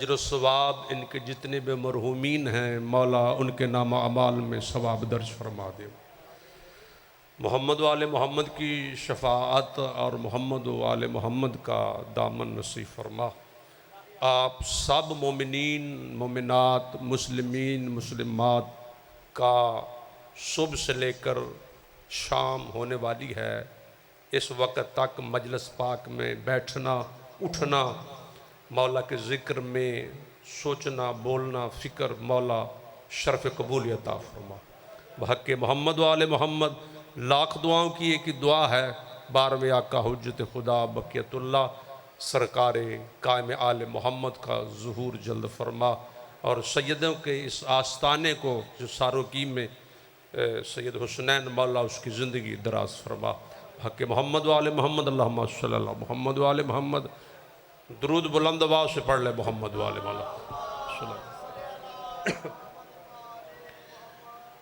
सवाब इनके जितने भी मरहूमीन हैं मौला उनके नाम अमाल में सवाब दर्ज फरमा दे। मोहम्मद वाले मोहम्मद की शफाअत और मोहम्मद वाले मोहम्मद का दामन नसीब फरमा। आप सब मोमिनीन मोमिनात मुस्लिमीन मुस्लिमात का सुबह से लेकर शाम होने वाली है इस वक्त तक मजलिस पाक में बैठना उठना मौला के ज़िक्र में सोचना बोलना फ़िक्र मौला शरफ़ कबूल अता फरमा। बहक़ के मोहम्मद वाले मोहम्मद लाख दुआओं की एक ही दुआ है। 12वें आका हुज्जत खुदा बक़ियतुल्लाह सरकार कायम आले मोहम्मद का ज़ुहूर जल्द फरमा और सैयदों के इस आस्ताने को जो सारोकी में सैयद हुसनैन मौला उसकी ज़िंदगी दराज फरमा। बहक़ मोहम्मद वाले मोहम्मद अल्लाहुम्मा सल्ली अला मोहम्मद वाले मोहम्मद दरूद बुलंद आवाज़ से पढ़ ले मोहम्मद वाले वाला।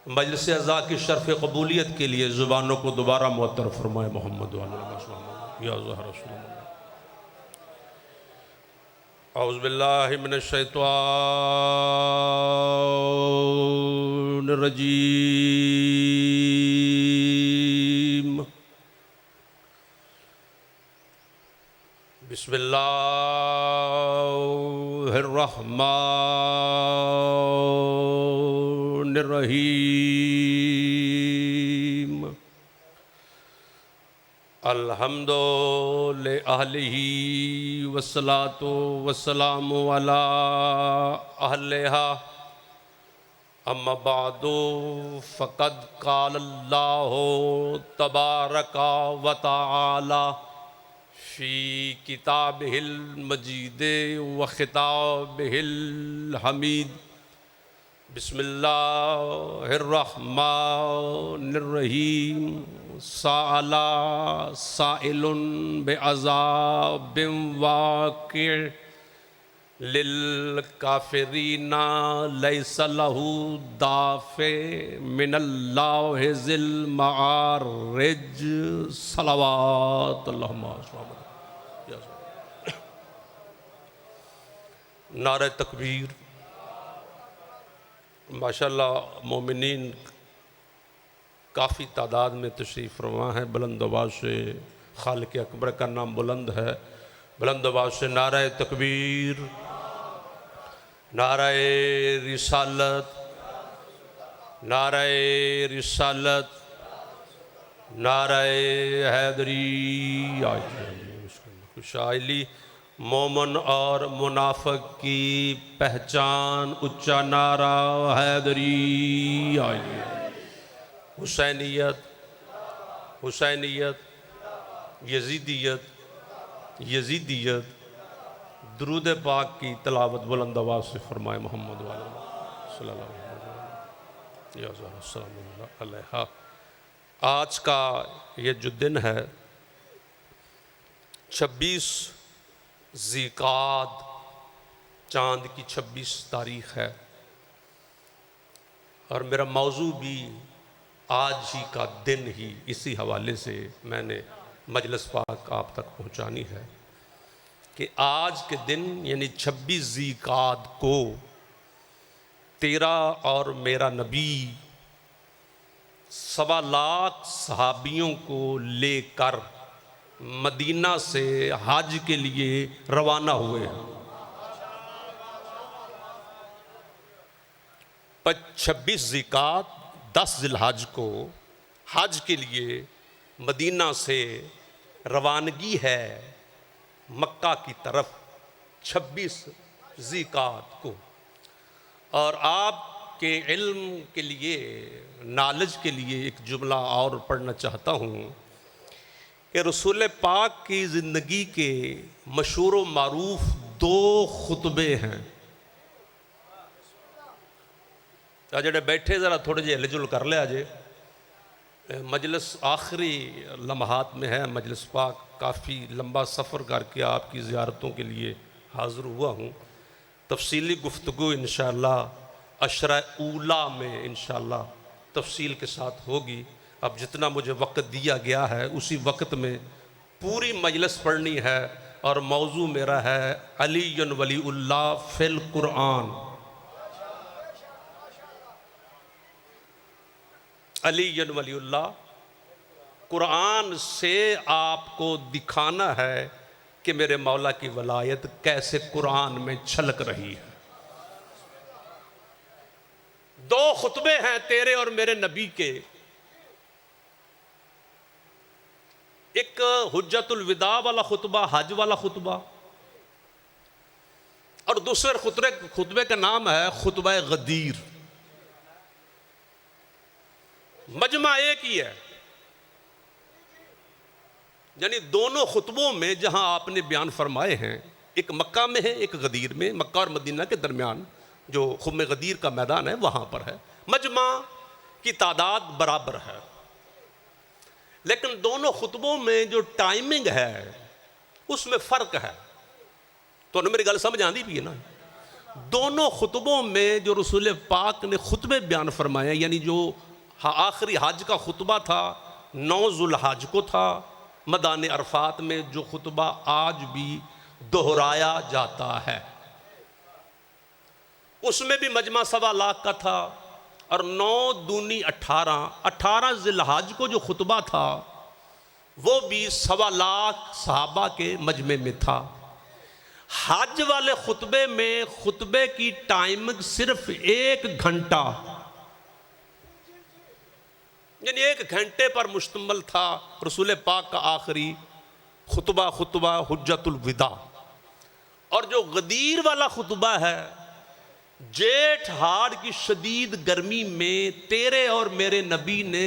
मजलिस अज़ा की शर्फ़ कबूलियत के लिए ज़ुबानों को दोबारा मुअत्तर फरमाए मोहम्मद वाले या ज़हरा औज़ु बिल्लाहि मिनश शैतानिर रजीम बिस्मिल्लाहिर्रहमानिर्रहीम अल्हम्दु लिअहलिही वस्सलातु वस्सलामु अला अहलिहा अम्मा बादु फ़क़द क़ालल्लाहु तबारका व तआला फ़ी किताबिहिल मजीद व खिताबिहिल हमीद बिस्मिल्लाहिर्रहमानिर्रहीम साअला साइलुन बिअज़ाबिन वाक़िअ लिल काफ़िरीना लैसा लहू दाफ़े मिनल्लाहि ज़िल मआरिज सलवात अल्लाहुम्मा नारे तकबीर। माशाअल्लाह मोमिनीन काफ़ी तादाद में तशरीफ़ फरमा है। बुलंद आवाज़ से खालिक अकबर का नाम बुलंद है। बुलंद आवाज़ से नारे तकबीर नारे रिसालत नारे रिसालत नारे हैदरी। खुशहाली मोमन और मुनाफिक की पहचान उच्चा नारा हैदरी आइए। हुसैनियत हुसैनियत यजीदियत यजीदियत दुरूद पाक की तलावत बुलंद आवाज़ से फरमाए मोहम्मद वाले सल्लल्लाहु अलैहि वसल्लम। आज का ये जो दिन है 26 ज़िकाद चाँद की 26 तारीख़ है और मेरा मौजू भी आज ही का दिन ही इसी हवाले से मैंने मजलिस पाक आप तक पहुँचानी है कि आज के दिन यानी 26 ज़िकाद को तेरा और मेरा नबी 1.25 लाख सहाबियों को लेकर मदीना से हज के लिए रवाना हुए हैं। 26 ज़िकात 10 ज़िलहज को हज के लिए मदीना से रवानगी है मक्का की तरफ 26 ज़िकात को। और आपके इल्म के लिए नॉलेज के लिए एक जुमला और पढ़ना चाहता हूँ कि रसूल पाक की ज़िंदगी के मशहूर व मारूफ 2 खुतबे हैं। जेड़े बैठे ज़रा थोड़े जे हिलजुल कर लिया जे। मजलिस आखिरी लम्हात में है। मजलिस पाक काफ़ी लंबा सफ़र करके आपकी ज़ियारतों के लिए हाज़िर हुआ हूँ। तफसीली गुफ्तगू इंशाअल्लाह अशरा ऊला में इंशाअल्लाह तफसील के साथ होगी। अब जितना मुझे वक्त दिया गया है उसी वक्त में पूरी मजलिस पढ़नी है और मौजू मेरा है अली वलीउल्लाह फिल कुरान। अली वलीउल्लाह, कुरान से आपको दिखाना है कि मेरे मौला की वलायत कैसे कुरान में छलक रही है। दो खुतबे हैं तेरे और मेरे नबी के, एक हुज्जतुल विदा वाला खुतबा, हज वाला खुतबा, और दूसरे खुतबे का नाम है खुतबा गदीर। मजमा एक ही है, यानी दोनों खुतबों में जहां आपने बयान फरमाए हैं, एक मक्का में है एक गदीर में, मक्का और मदीना के दरमियान जो खुम गदीर का मैदान है वहां पर है। मजमा की तादाद बराबर है, लेकिन दोनों खुतबों में जो टाइमिंग है उसमें फ़र्क है। तो मेरी गल समझ आती भी है ना। दोनों खुतबों में जो रसूल पाक ने खुतबे बयान फरमाए, यानी जो आखिरी हज का खुतबा था 9 ज़ुल्हज को था, मैदान अरफात में जो खुतबा आज भी दोहराया जाता है, उसमें भी मजमा 1.25 लाख का था। और 9 दूनी 18 ज़िलहज को जो खुतबा था वो भी 1.25 लाख सहाबा के मजमे में था। हज वाले खुतबे में खुतबे की टाइमिंग सिर्फ 1 घंटा, यानी 1 घंटे पर मुश्तमल था रसूल पाक का आखिरी खुतबा हुज्जतुल विदा। और जो गदीर वाला खुतबा है, जेठ हाड़ की शदीद गर्मी में तेरे और मेरे नबी ने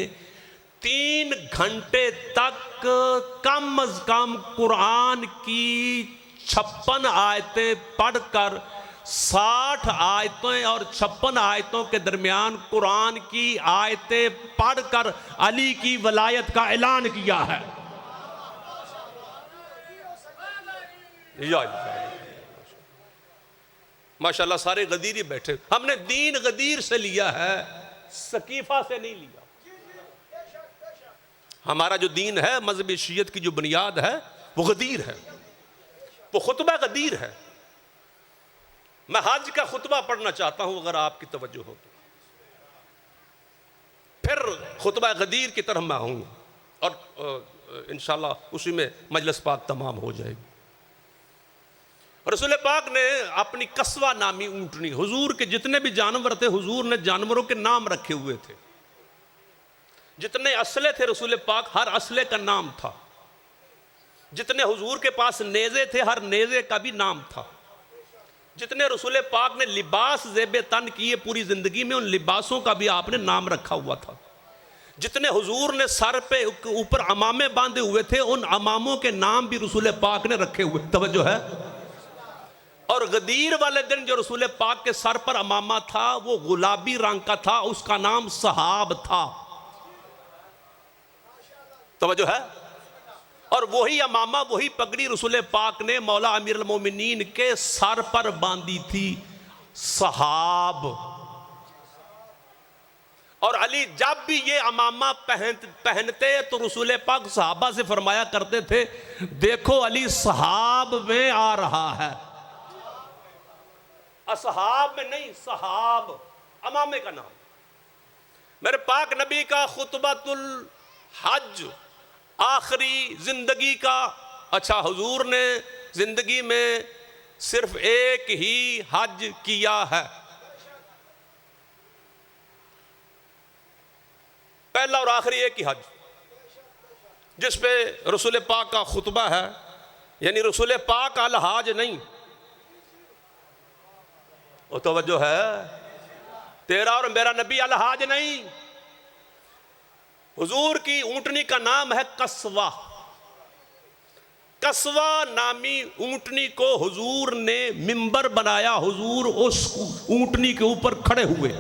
3 घंटे तक कम अज कम कुरान की 56 आयतें पढ़कर 60 आयतें और 56 आयतों के दरमियान कुरान की आयतें पढ़कर अली की वलायत का ऐलान किया है। माशाल्लाह सारे गदीर ही बैठे। हमने दीन गदीर से लिया है, सकीफा से नहीं लिया। हमारा जो दीन है, मजहब शियत की जो बुनियाद है वो गदीर है, वो खुतबा गदीर है। मैं हज का खुतबा पढ़ना चाहता हूं, अगर आपकी तवज्जो हो तो, फिर खुतबा गदीर की तरफ मैं आऊंगा और इंशाल्लाह उसी में मजलिस पाक तमाम हो जाएगी। रसूल पाक ने अपनी कस्वा नामी ऊंटनी, हुजूर के जितने भी जानवर थे हुजूर ने जानवरों के नाम रखे हुए थे। जितने असले थे रसूल पाक, हर असले का नाम था। जितने हुजूर के पास नेज़े थे, हर नेज़े का भी नाम था। जितने रसूल पाक ने लिबास ज़ेबे तन किए पूरी ज़िंदगी में, उन लिबासों का भी आपने नाम रखा हुआ था। जितने हुजूर ने सर पे ऊपर अमामे बांधे हुए थे, उन अमामों के नाम भी रसूल पाक ने रखे हुए। तवज्जो है। और गदीर वाले दिन जो रसूल पाक के सर पर अमामा था वो गुलाबी रंग का था, उसका नाम सहाब था। तवज्जो है। और वही अमामा, वही पगड़ी रसूल पाक ने मौला अमीर अल मोमिनीन के सर पर बांधी थी, सहाब। और अली जब भी ये अमामा पहनते तो रसूल पाक सहाबा से फरमाया करते थे, देखो अली सहाब में आ रहा है। असहाब में नहीं, सहाब अमामे का नाम। मेरे पाक नबी का खुतबतुल हज आखिरी जिंदगी का, अच्छा हुजूर ने जिंदगी में सिर्फ एक ही हज किया है, पहला और आखिरी एक ही हज, जिस पे रसूल पाक का खुतबा है। यानी रसूल पाक अल हाज नहीं, वो तवज्जो है, तेरा और मेरा नबी अल हाज नहीं। हुजूर की ऊंटनी का नाम है कस्वा। कस्वा नामी ऊंटनी को हुजूर ने मिंबर बनाया। हुजूर उस ऊंटनी के ऊपर खड़े हुए,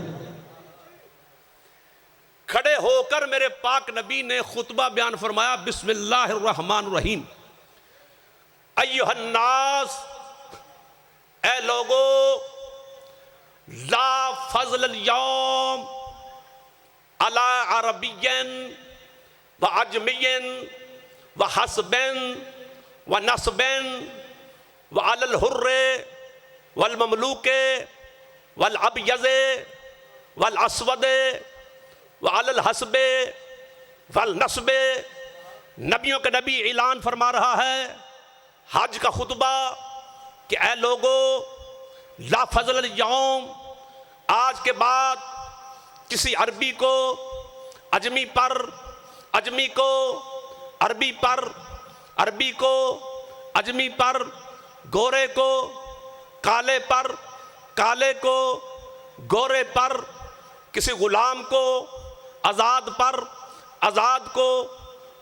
खड़े होकर मेरे पाक नबी ने खुतबा बयान फरमाया, बिस्मिल्लाहिर्रहमानिर्रहीम, अय्युहन्नास, ए लोगो, ला फज़ल अल-यौम अला अरबियन व अजमियन व हसबन व नसबन व अलल हुर्रे वल ममलूके वल अबयज़े वल अस्वदे व अलल हस्बे वल नस्बे। नबियों के नबी ऐलान फरमा रहा है हज का खुतबा कि ऐ लोगो ला फज़ल यौम, आज के बाद किसी अरबी को अजमी पर, अजमी को अरबी पर, अरबी को अजमी पर, गोरे को काले पर, काले को गोरे पर, किसी गुलाम को आज़ाद पर, आज़ाद को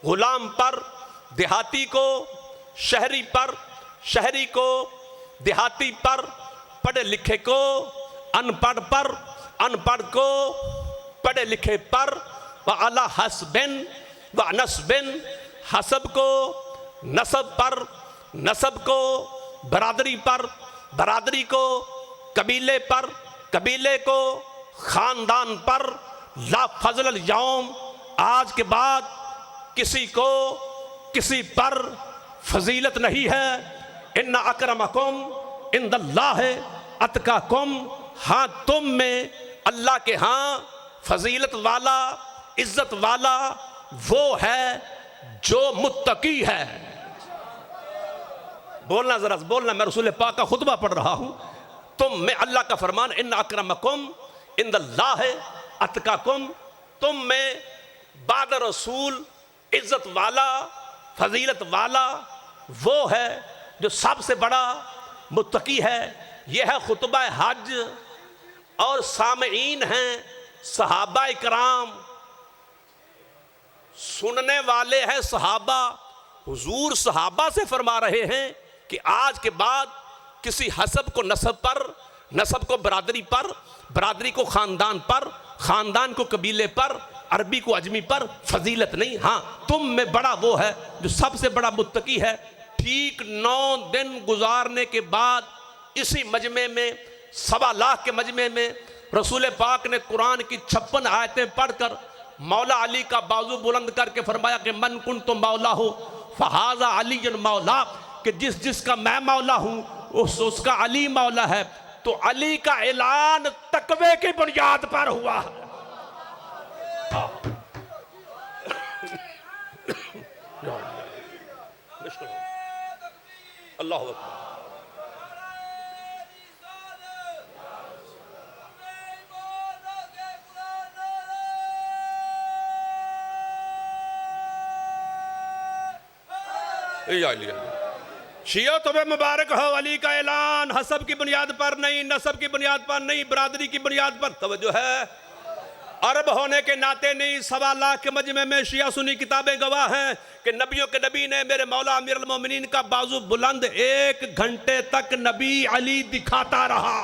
गुलाम पर, देहाती को शहरी पर, शहरी को देहाती पर, पढ़े लिखे को अनपढ़ पर, अनपढ़ को पढ़े लिखे पर, व अला हस्बिन व नस्बिन, हसब को नसब पर, नसब को बरादरी पर, बरादरी को कबीले पर, कबीले को ख़ानदान पर। ला फज़ल यौम, आज के बाद किसी को किसी पर फजीलत नहीं है। इन्ना अकरमकुम इंदल्लाह अतकाकुम, हाँ तुम में अल्लाह के हाँ फजीलत वाला, इज्जत वाला वो है जो मुत्तकी है। बोलना जरा बोलना, मैं रसूल पाक का खुतबा पढ़ रहा हूं। तुम में अल्लाह का फरमान इन्ना अकरमकुम इंदल्लाह अतकाकुम, तुम में बाद रसूल इज्जत वाला फजीलत वाला वो है जो सबसे बड़ा मुत्तकी है। यह है खुतबा हज और सामईन हैं सहाबा इकराम, सुनने वाले हैं सहाबा। हुजूर सहाबा से फरमा रहे हैं कि आज के बाद किसी हसब को नसब पर, नसब को बरादरी पर, बरादरी को ख़ानदान पर, ख़ानदान को कबीले पर, अरबी को अजमी पर फजीलत नहीं। हाँ तुम में बड़ा वो है जो सबसे बड़ा मुत्तकी है। ठीक 9 दिन गुजारने के बाद इसी मजमे में, 1.25 लाख के मजमे में रसूल पाक ने कुरान की 56 आयतें पढ़कर मौला अली का बाजू बुलंद करके फरमाया कि मन कुन तो मौला हो फहाजा अली जन मौला, कि जिस जिसका मैं मौला हूँ उसका अली मौला है। तो अली का ऐलान तकवे की बुनियाद पर हुआ। अल्लाह अकबर। शिया तुम्हें मुबारक हो, अली का ऐलान हसब की बुनियाद पर नहीं, नसब की बुनियाद पर नहीं, बरादरी की बुनियाद पर। तवज्जो है, अरब होने के नाते नहीं, 1.25 लाख के मजमे में शिया सुन्नी किताबें गवाह हैं कि नबियों के नबी ने मेरे मौला अमीरुल मोमिनीन का बाजू बुलंद 1 घंटे तक नबी अली दिखाता रहा।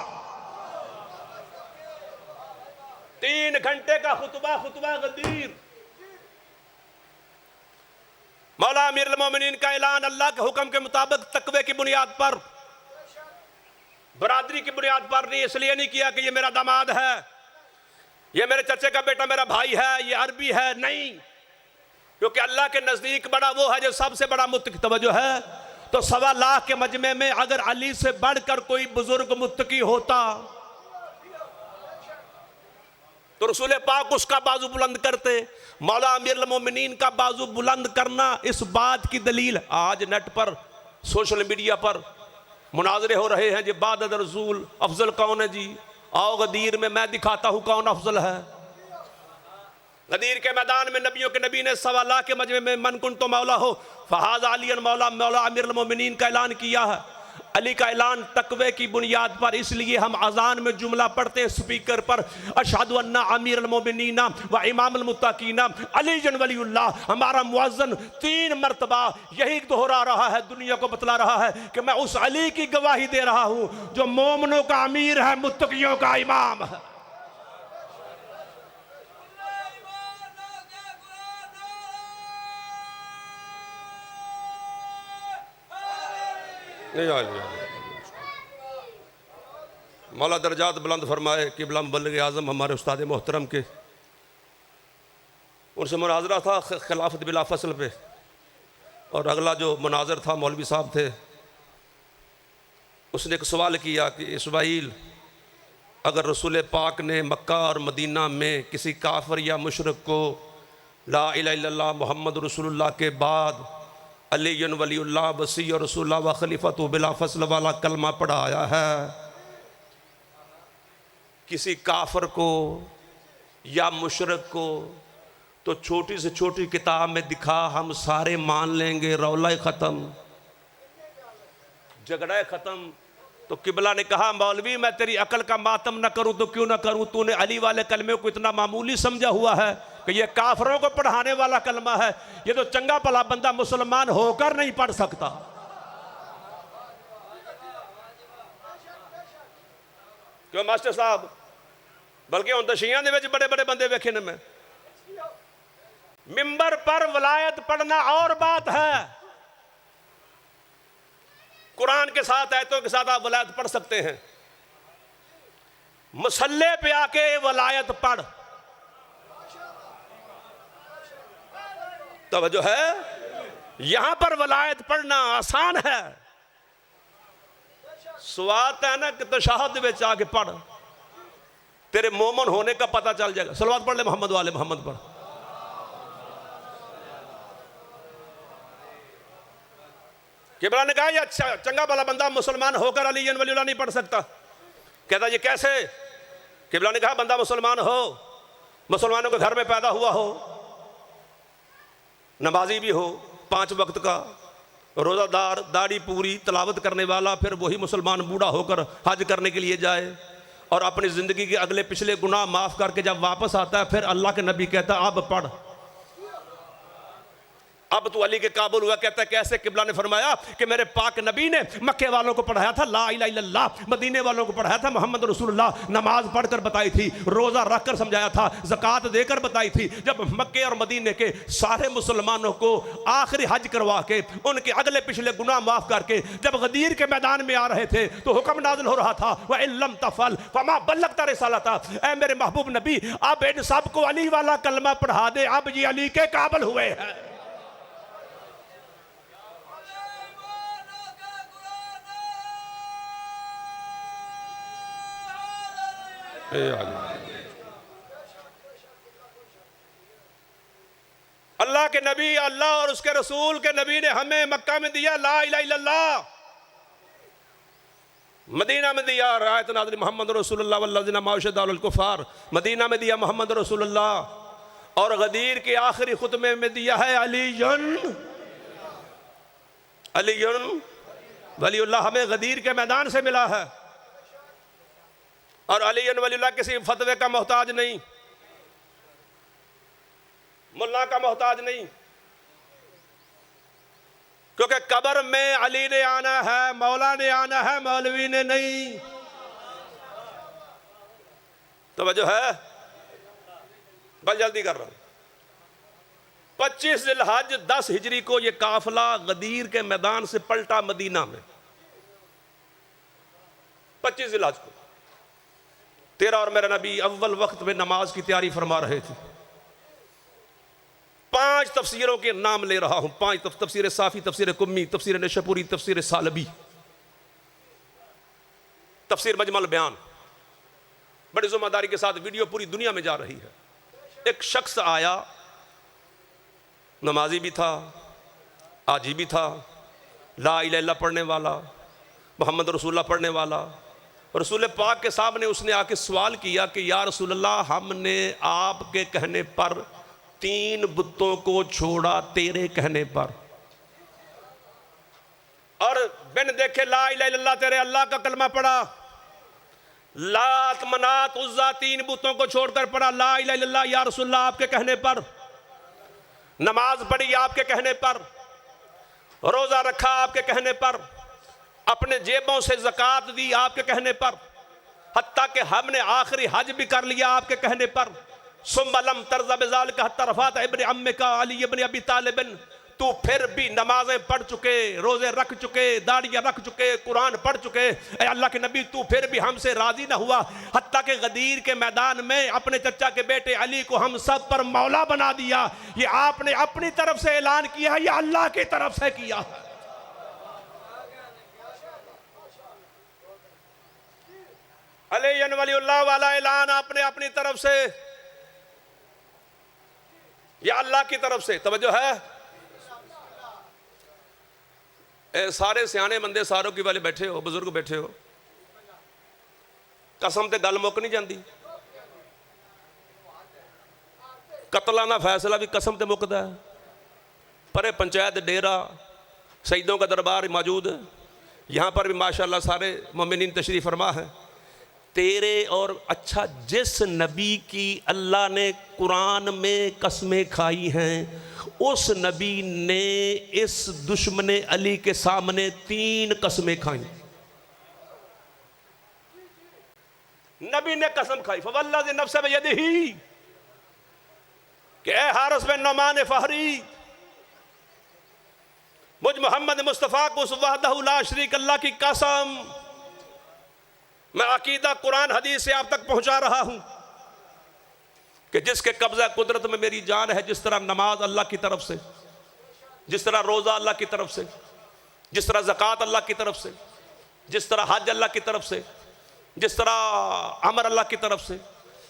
3 घंटे का खुतबा, खुतबा गदीर। मौला अमीरुल मोमिनीन का ऐलान अल्लाह के हुक्म के मुताबिक तकवे की बुनियाद पर, बरादरी की बुनियाद पर नहीं। इसलिए नहीं किया कि ये मेरा दामाद है, ये मेरे चचे का बेटा मेरा भाई है, ये अरबी है, नहीं, क्योंकि अल्लाह के नजदीक बड़ा वो है जो सबसे बड़ा मुत्तकी। तवज्जो है। तो 1.25 लाख के मजमे में अगर अली से बढ़कर कोई बुजुर्ग मुत्तकी होता तो रसूल पाक उसका बाजू बुलंद करते। मौला अमीरुल मोमिनीन का बाजू बुलंद करना इस बात की दलील, आज नेट पर सोशल मीडिया पर मुनाजरे हो रहे हैं जी, बाद रसूल अफजल कौन है जी, आओ गदीर में मैं दिखाता हूं कौन अफजल है। गदीर के मैदान में नबियों के नबी ने 1.25 लाख के मजमे में मन कुन तो मौला हो फहाज़ा अली मौला, मौला अमीरुल मोमिनीन का ऐलान किया है। अली का ऐलान तकवे की बुनियाद पर, इसलिए हम अजान में जुमला पढ़ते हैं स्पीकर पर, अशहदु अन्ना अमीरुल मोमिनीन व इमामुल मुत्तकीन अली जन वलीउल्लाह। हमारा मुअज्जिन 3 मरतबा यही दोहरा रहा है, दुनिया को बतला रहा है कि मैं उस अली की गवाही दे रहा हूं जो मोमिनों का अमीर है, मुत्तकियों का इमाम है। मौला दर्जात बुलंद फरमाए कि बिलम बल्लग आज़म हमारे उस्ताद मोहतरम के, उनसे मुनाजरा था खिलाफत बिला फसल पे, और अगला जो मुनाजर था मौलवी साहब थे उसने एक सवाल किया कि इस्माइल, अगर रसूल पाक ने मक्का और मदीना में किसी काफिर या मुशरिक को ला इलाहा इल्लल्लाह मोहम्मद रसूलुल्लाह के बाद अली वलीउल्लाह वसी और रसूलुल्लाह व खलीफतु बिला फसल वाला कलमा पढ़ाया है, किसी काफिर को या मुशरिक को, तो छोटी से छोटी किताब में दिखा, हम सारे मान लेंगे, रौला ख़त्म, झगड़ा ख़त्म। तो किबला ने कहा, मौलवी मैं तेरी अकल का मातम न करूं तो क्यों ना करूं, तूने अली वाले कलमे को इतना मामूली समझा हुआ है कि ये काफरों को पढ़ाने वाला कलमा है, ये तो चंगा भला बंदा मुसलमान होकर नहीं पढ़ सकता। क्यों मास्टर साहब, बल्कि उन दशियां दे विच बड़े बड़े बंदे वेखे ने मैं, मिंबर पर वलायत पढ़ना और बात है, कुरान के साथ आयतों के साथ आप वलायत पढ़ सकते हैं, मुसल्ले पे आके वलायत पढ़, तवज्जो है, यहां पर वलायत पढ़ना आसान है, सवात है ना कि तशहद में आके पढ़, तेरे मोमन होने का पता चल जाएगा। सलवात पढ़ ले मोहम्मद वाले मोहम्मद पर। किबला ने कहा, अच्छा चंगा भला बंदा मुसलमान होकर अली वलीउल्लाह नहीं पढ़ सकता। कहता ये कैसे? किबला ने कहा, बंदा मुसलमान हो, मुसलमानों के घर में पैदा हुआ हो, नमाजी भी हो, 5 वक्त का, रोज़ादार, दाढ़ी पूरी, तलावत करने वाला, फिर वही मुसलमान बूढ़ा होकर हज करने के लिए जाए और अपनी ज़िंदगी के अगले पिछले गुनाह माफ़ करके जब वापस आता है, फिर अल्लाह के नबी कहता अब पढ़, अब तू अली के काबुल हुआ। कहता है कैसे? किबला ने फरमाया कि मेरे पाक नबी ने मक्के वालों को पढ़ाया था ला इलाहा इल्लल्लाह, मदीने वालों को पढ़ाया था मोहम्मद रसूलुल्लाह, नमाज पढ़कर बताई थी, रोज़ा रखकर समझाया था, ज़कात देकर बताई थी। जब मक्के और मदीने के सारे मुसलमानों को आखिरी हज करवा के उनके अगले पिछले गुनाह माफ़ करके जब गदीर के मैदान में आ रहे थे तो हुक्म नाज़िल हो रहा था, वह इल्लम तफल फमा बल्लगता रिसालता, ऐ मेरे महबूब नबी अब इन सबको अली वाला कलमा पढ़ा दे, अब ये अली के काबिल हुए हैं। अल्लाह के नबी, अल्लाह और उसके रसूल के नबी ने हमें मक्का में दिया ला इलाहा इल्लल्लाह, मदीना में दिया रायत नाज़िल मोहम्मद रसूलुल्लाह वल्लज़ीना माशदाल कुफार, मदीना में दिया मोहम्मद रसूलुल्लाह, और गदीर के आखिरी खुतबे में दिया है अलीयुन वलीउल्लाह, हमें गदीर के मैदान से मिला है। और अली वलीउल्लाह किसी फतवे का मोहताज नहीं, मुल्ला का मोहताज नहीं, क्योंकि कब्र में अली ने आना है, मौला ने आना है, मौलवी ने नहीं। तवज्जो है, बस जल्दी कर रहा हूं। 25 ज़िलहज 10 हिजरी को यह काफिला गदीर के मैदान से पलटा मदीना में, 25 ज़िलहज को। तेरा और मेरा नबी अव्वल वक्त में नमाज की तैयारी फरमा रहे थे। 5 तफसीरों के नाम ले रहा हूं, 5 तफसीर साफी, तफसीर कुम्मी, तफसीर नशपुरी, तफसीर सालबी, तफसीर मजमल बयान। बड़ी जिम्मेदारी के साथ वीडियो पूरी दुनिया में जा रही है। एक शख्स आया, नमाजी भी था, आजी भी था, ला इलाहा इल्लल्लाह पढ़ने वाला, मोहम्मद रसूलुल्लाह पढ़ने वाला। रसूल पाक के सामने उसने आके सवाल किया कि या रसूलल्लाह, हमने आपके कहने पर 3 बुतों को छोड़ा तेरे कहने पर, और बिन देखे ला इलाहा इल्लल्लाह तेरे अल्लाह का कलमा पढ़ा, लात मनात उज़्ज़ा 3 बुतों को छोड़कर पढ़ा ला इलाहा इल्लल्लाह या रसूलल्लाह आपके कहने पर, नमाज पढ़ी आपके कहने पर, रोजा रखा आपके कहने पर, अपने जेबों से ज़कात दी आपके कहने पर, हत्ता कि हमने आखिरी हज भी कर लिया आपके कहने पर। सुम्मलम तर्ज़ा बिज़ालिका हत्ता रफ़अत इब्न अम्मिका अली इब्न अबी तालिब, तू फिर भी नमाजें पढ़ चुके, रोजे रख चुके, दाढ़ियाँ रख चुके, कुरान पढ़ चुके, ऐ अल्लाह के नबी तू फिर भी हमसे राजी ना हुआ, हत्ता कि गदीर के मैदान में अपने चचा के बेटे अली को हम सब पर मौला बना दिया। ये आपने अपनी तरफ से ऐलान किया है या अल्लाह की तरफ से किया है? अली वलीउल्लाह वाला ऐलान आपने अपनी तरफ से या अल्लाह की तरफ से? तवज्जो है। सारे सियाने बंदे सारों की वाले बैठे हो, बुजुर्ग बैठे हो, कसम ते गल मुक नहीं जाती। कतलां दा फैसला भी कसम ते मुकदा है। पर पंचायत डेरा सईदों का दरबार मौजूद है, यहाँ पर भी माशाल्लाह सारे मोमिनीन तशरीफ़ फरमा है। तेरे और अच्छा जिस नबी की अल्लाह ने कुरान में कसमें खाई हैं, उस नबी ने इस दुश्मन अली के सामने 3 कसमें खाई। नबी ने कसम खाई, फवल्लज़ी नफ्स बियदिही, कि ए हारिस बिन नुमान फहरी, मुझ मोहम्मद मुस्तफ़ा को उस वहदहु ला शरीक अल्लाह की कसम, मैं अकीदा कुरान हदीस से आप तक पहुंचा रहा हूं कि जिसके कब्जा कुदरत में मेरी जान है, जिस तरह नमाज अल्लाह की तरफ से, जिस तरह रोज़ा अल्लाह की तरफ से, जिस तरह ज़कात अल्लाह की तरफ से, जिस तरह हज अल्लाह की तरफ से, जिस तरह अमर अल्लाह की तरफ से,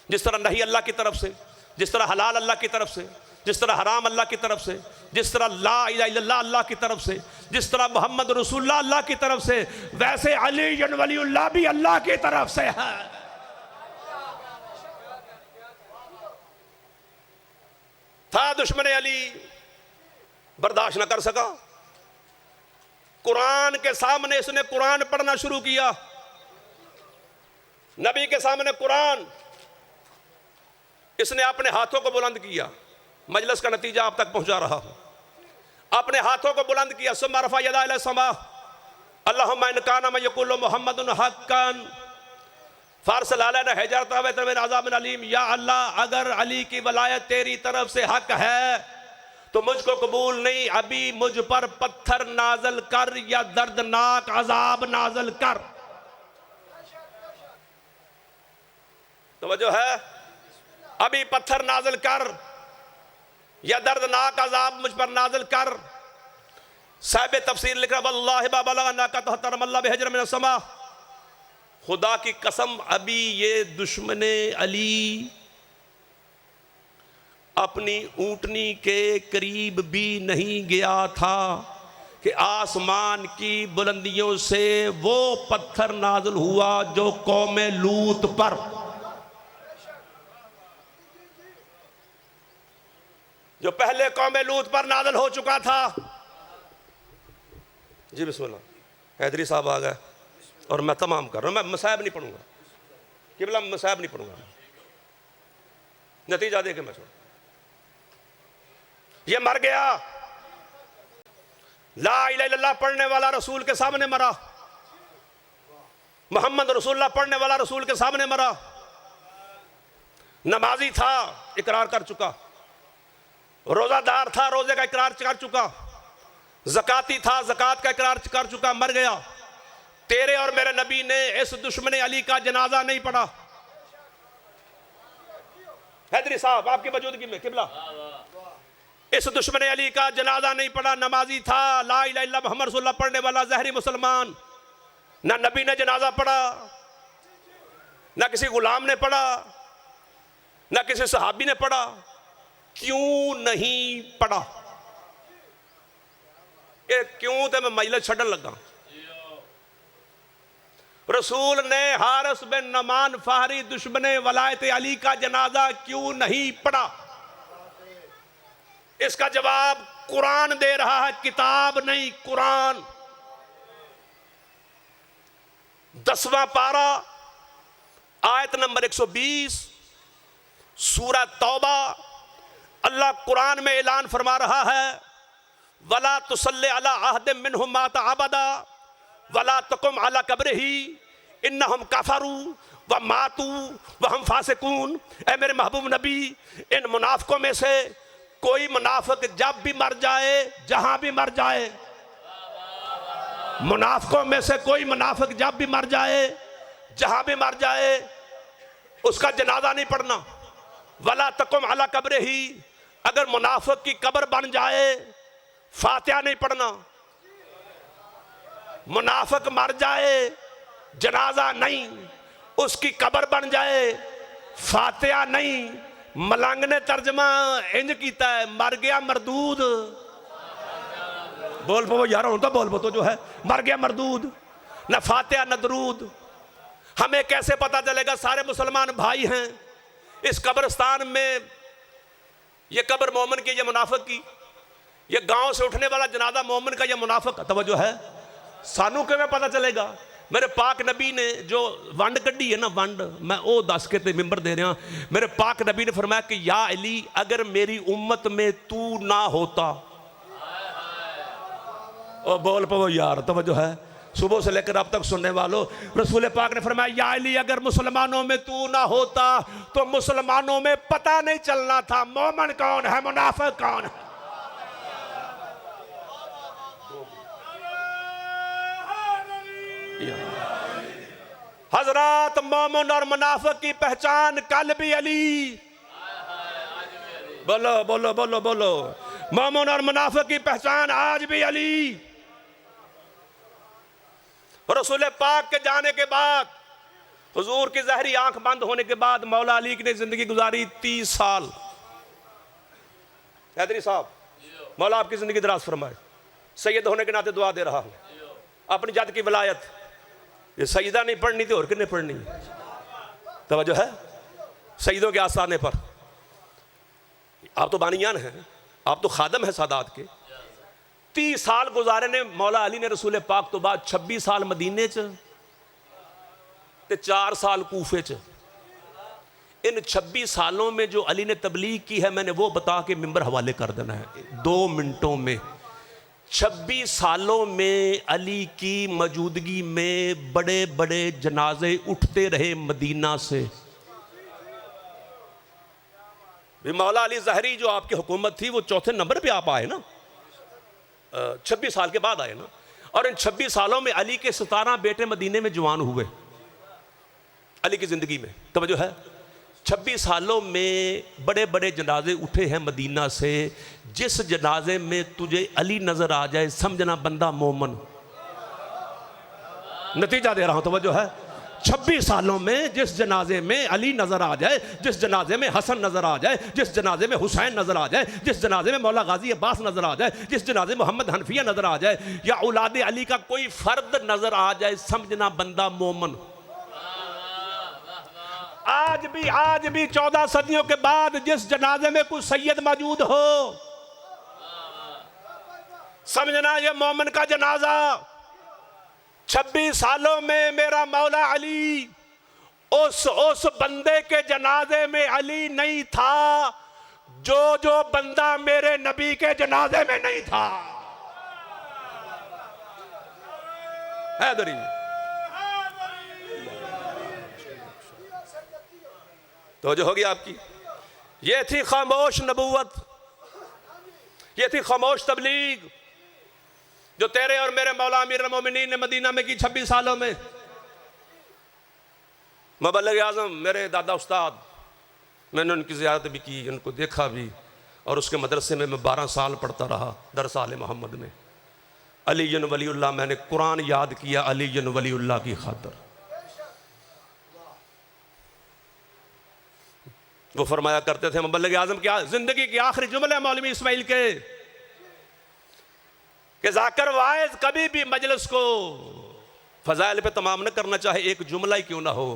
जिस तरह नहीं अल्लाह की तरफ से, जिस तरह हलाल अल्लाह की तरफ से, जिस तरह हराम अल्लाह की तरफ से, जिस तरह ला इलाहा इल्लल्लाह अल्लाह की तरफ से, जिस तरह मोहम्मद रसूलुल्लाह अल्लाह की तरफ से, वैसे अली वलीउल्लाह भी अल्लाह की तरफ से है। था दुश्मन अली, बर्दाश्त न कर सका। कुरान के सामने इसने कुरान पढ़ना शुरू किया, नबी के सामने कुरान इसने अपने हाथों को बुलंद किया। मजलिस का नतीजा आप तक पहुंचा रहा हूं। अपने हाथों को बुलंद किया, सुम्मा रफ़ा यदा इला समा, अल्लाहुम्मा इन काना मा यक़ूलु मुहम्मदुन हक़्क़न फ़ारसिल अलैना हिजरतन मिन अज़ाबिन अलीम। या अल्लाह, अगर अली की वलायत तेरी तरफ से हक है तो मुझको कबूल नहीं, अभी मुझ पर पत्थर नाजल कर या दर्दनाक अजाब नाजल कर। तवज्जो है, अभी पत्थर नाजल कर या दर्दनाक अजाब मुझ पर नाजल कर। साहिब तफसीर लिख रहा, वल्लाहि मा बलगना का तहतर मल्ला बिहजर मिन समा, खुदा की कसम अभी ये दुश्मने अली अपनी ऊंटनी के करीब भी नहीं गया था कि आसमान की बुलंदियों से वो पत्थर नाजल हुआ जो कौम लूत पर, जो पहले कौम लूत पर नाज़िल हो चुका था। जी बिस्मिल्लाह। हैदरी साहब आ गए और मैं तमाम कर रहा हूँ। मैं मसाइब नहीं पढ़ूंगा, किबला मसाइब नहीं पढ़ूंगा, नतीजा दे के मैं छोड़। ये मर गया, ला इलाहा इल्लल्लाह पढ़ने वाला रसूल के सामने मरा, मोहम्मद रसूलुल्लाह पढ़ने वाला रसूल के सामने मरा। नमाजी था, इकरार कर चुका, रोजादार था, रोजे का इकरार कर चुका, ज़काती था, ज़कात का इकरार कर चुका, मर गया। तेरे और मेरे नबी ने इस दुश्मन अली का जनाजा नहीं पढ़ा। हैदरी साहब आपकी मौजूदगी में किबला, इस दुश्मन अली का जनाजा नहीं पढ़ा। नमाजी था, ला इलाहा इल्लल्लाह मुहम्मद रसूलुल्लाह पढ़ने वाला ज़हरी मुसलमान। ना नबी ने जनाजा पढ़ा, ना किसी गुलाम ने पढ़ा, ना किसी सहाबी ने पढ़ा। क्यों नहीं पढ़ा? ये क्यों तो मैं मजलिस छड़न लगा। रसूल ने हारिस बिन नुमान फहरी दुश्मने वलायत अली का जनाजा क्यों नहीं पढ़ा? इसका जवाब कुरान दे रहा है, किताब नहीं, कुरान। 10वां पारा आयत नंबर 120 सूरह तौबा। अल्लाह कुरान में ऐलान फरमा रहा है, वला तुसल्ले अला अहदिम मिनहुम माता अबदा वला तकुम अला कब्रिही इन्नहुम कफरू व मातू व हम फासिकून। ऐ मेरे महबूब नबी, इन मुनाफिकों में से कोई मुनाफिक जब भी मर जाए, जहां भी मर जाए, मुनाफिकों में से कोई मुनाफिक जब भी मर जाए, जहां भी मर जाए, उसका जनाजा नहीं पढ़ना। वला तकुम अला कब्रिही, अगर मुनाफिक की कब्र बन जाए, फातिहा नहीं पढ़ना। मुनाफिक मर जाए, जनाजा नहीं। उसकी कब्र बन जाए। फातिहा नहीं, मलंग ने तर्जमा इंज कीता है, मर गया मरदूद। बोल पो यार, हूं तो बोल पो तो जो है, मर गया मरदूद। न फातिहा न दरूद। हमें कैसे पता चलेगा? सारे मुसलमान भाई हैं इस कब्रिस्तान में। ये कब्र मोमिन की, ये मुनाफिक की। ये गांव से उठने वाला जनाजा मोमिन का, ये मुनाफिक का। तवज्जो है? सानू किवें पता चलेगा? मेरे पाक नबी ने जो वंड कढ़ी है ना, वंड, मैं वो दस के मिंबर दे रहा। मेरे पाक नबी ने फरमाया कि या अली, अगर मेरी उम्मत में तू ना होता। ओ बोल पो यार, तवज्जो है? सुबह से लेकर अब तक सुनने वालों, रसूल पाक ने फरमाया या अली, अगर मुसलमानों में तू ना होता तो मुसलमानों में पता नहीं चलना था मोमिन कौन है, मुनाफिक कौन है। हजरत मोमिन और मुनाफिक की पहचान कल भी अली। बोलो बोलो बोलो बोलो। मोमिन और मुनाफिक की पहचान आज भी अली। रसूल पाक के जाने के बाद, हुजूर की जहरी आंख बंद होने के बाद मौला अली ने जिंदगी गुजारी 30 साल। हैदरी साहब, मौला आपकी जिंदगी दराज फरमाए। सैयद होने के नाते दुआ दे रहा हूं। अपनी जात की विलायत ये सईदा नहीं पढ़नी थी और कितने पढ़नी? तवज्जो है? सईदों के आसाने पर आप तो बानियान हैं, आप तो खादम हैं सादात के। 30 साल गुजारे ने मौला अली ने रसूल पाक तो बाद 26 साल मदीने च ते 4 साल कूफे च। इन 26 सालों में जो अली ने तबलीग की है, मैंने वो बता के मिंबर हवाले कर देना है 2 मिनटों में। 26 सालों में अली की मौजूदगी में बड़े बड़े जनाजे उठते रहे मदीना से। मौला अली ज़हरी जो आपकी हुकूमत थी, वो चौथे नंबर पे आप आए ना, 26 साल के बाद आए ना। और इन 26 सालों में अली के 17 बेटे मदीने में जवान हुए अली की ज़िंदगी में। तवज्जो है? 26 सालों में बड़े बड़े जनाजे उठे हैं मदीना से। जिस जनाजे में तुझे अली नज़र आ जाए, समझना बंदा मोमन। नतीजा दे रहा हूँ, तवज्जो है? 26 सालों में जिस जनाजे में अली नजर आ जाए, जिस जनाजे में हसन नजर आ जाए, जिस जनाजे में हुसैन नजर आ जाए, जिस जनाजे में मौला गाजी अब्बास नजर आ जाए, जिस जनाजे में मोहम्मद हनफिया नजर आ जाए, या औलाद अली का कोई फर्द नजर आ जाए, समझना बंदा मोमन। आज भी 14 सदियों के बाद जिस जनाजे में कोई सैयद मौजूद हो, समझना ये मोमन का जनाजा। 26 सालों में मेरा मौला अली उस बंदे के जनाजे में अली नहीं था जो बंदा मेरे नबी के जनाजे में नहीं था। हैदरी तो जो होगी आपकी, ये थी खामोश नबूवत, ये थी खामोश तबलीग जो तेरे और मेरे मौला अमीर मोमिनीन ने मदीना में की 26 सालों में। मुबल्लिग आज़म मेरे दादा उस्ताद, मैंने उनकी ज़ियारत भी की, उनको देखा भी, और उसके मदरसे में मैं 12 साल पढ़ता रहा दरस आले मोहम्मद में। अली वलीउल्लाह, मैंने कुरान याद किया अली वलीउल्लाह की खातिर। वो फरमाया करते थे मुबल्लिग आज़म क्या जिंदगी के आखिरी जुमले मौलवी इस्माइल के कि जाकर वाइज कभी भी मजलिस को फजाइल पे तमाम न करना चाहे, एक जुमला ही क्यों ना हो,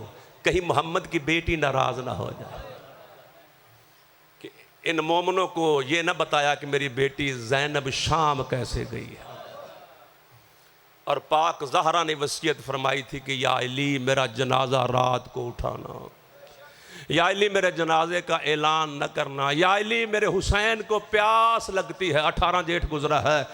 कहीं मोहम्मद की बेटी नाराज ना हो जाए। कि इन मोमनों को ये ना बताया कि मेरी बेटी ज़ैनब शाम कैसे गई है। और पाक ज़हरा ने वसीयत फरमाई थी कि या अली मेरा जनाजा रात को उठाना, या अली मेरे जनाजे का ऐलान न करना, या अली मेरे हुसैन को प्यास लगती है, 18 जेठ गुजरा है,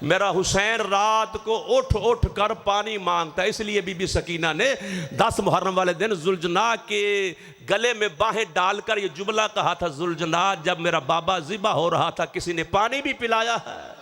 मेरा हुसैन रात को उठ उठ कर पानी मांगता है। इसलिए बीबी सकीना ने 10 मुहर्रम वाले दिन जुलजना के गले में बाहें डालकर ये जुमला कहा था, जुलजना जब मेरा बाबा ज़िबा हो रहा था किसी ने पानी भी पिलाया है।